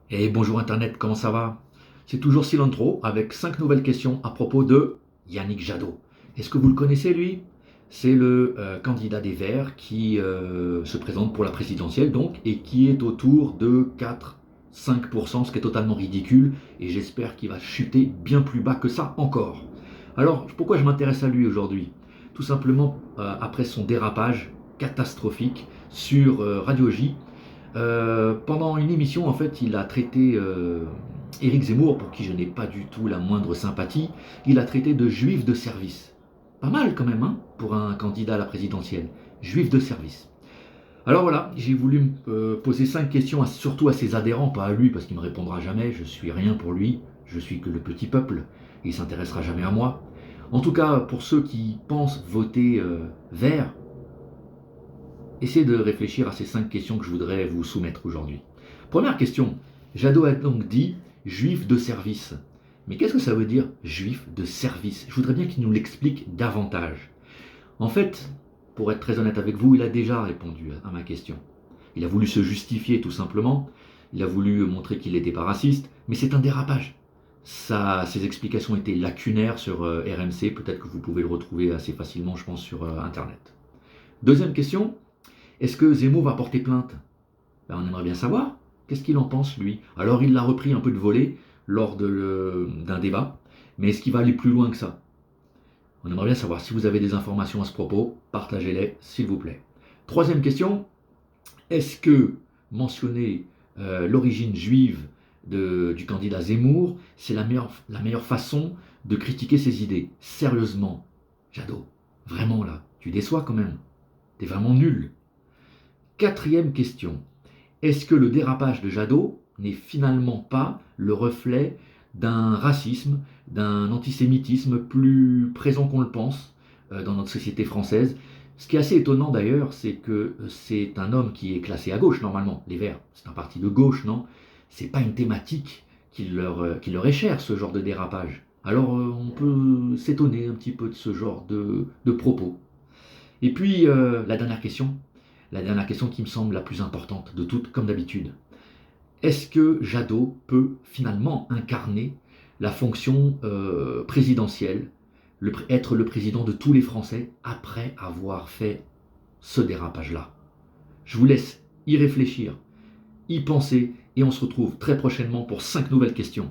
Et bonjour Internet, comment ça va? C'est toujours Cilantro avec 5 nouvelles questions à propos de Yannick Jadot. Est-ce que vous le connaissez lui? C'est le candidat des Verts qui se présente pour la présidentielle donc et qui est autour de 4-5%, ce qui est totalement ridicule et j'espère qu'il va chuter bien plus bas que ça encore. Alors pourquoi je m'intéresse à lui aujourd'hui? Tout simplement après son dérapage catastrophique sur Radio J. Pendant une émission, en fait, il a traité Éric Zemmour, pour qui je n'ai pas du tout la moindre sympathie, il a traité de juif de service. Pas mal quand même, hein, pour un candidat à la présidentielle. Juif de service. Alors voilà, j'ai voulu poser 5 questions, surtout à ses adhérents, pas à lui, parce qu'il ne me répondra jamais, je suis rien pour lui, je suis que le petit peuple, il s'intéressera jamais à moi. En tout cas, pour ceux qui pensent voter vert, essayez de réfléchir à ces 5 questions que je voudrais vous soumettre aujourd'hui. Première question. Jadot a donc dit juif de service. Mais qu'est-ce que ça veut dire juif de service? Je voudrais bien qu'il nous l'explique davantage. En fait, pour être très honnête avec vous, il a déjà répondu à ma question. Il a voulu se justifier tout simplement. Il a voulu montrer qu'il n'était pas raciste. Mais c'est un dérapage. Ses explications étaient lacunaires sur RMC. Peut-être que vous pouvez le retrouver assez facilement, je pense, sur Internet. Deuxième question. Est-ce que Zemmour va porter plainte? Ben, on aimerait bien savoir. Qu'est-ce qu'il en pense, lui? Alors, il l'a repris un peu de volée lors d'un débat, mais est-ce qu'il va aller plus loin que ça? On aimerait bien savoir. Si vous avez des informations à ce propos, partagez-les, s'il vous plaît. Troisième question. Est-ce que mentionner l'origine juive du candidat Zemmour, c'est la meilleure façon de critiquer ses idées? Sérieusement, Jadot, vraiment là, tu déçois quand même. T'es vraiment nul. Quatrième question. Est-ce que le dérapage de Jadot n'est finalement pas le reflet d'un racisme, d'un antisémitisme plus présent qu'on le pense dans notre société française? Ce qui est assez étonnant d'ailleurs, c'est que c'est un homme qui est classé à gauche normalement. Les Verts, c'est un parti de gauche, non? C'est pas une thématique qui leur est chère, ce genre de dérapage. Alors on peut s'étonner un petit peu de ce genre de propos. Et puis la dernière question qui me semble la plus importante de toutes, comme d'habitude. Est-ce que Jadot peut finalement incarner la fonction présidentielle, être le président de tous les Français après avoir fait ce dérapage-là? Je vous laisse y réfléchir, y penser, et on se retrouve très prochainement pour 5 nouvelles questions.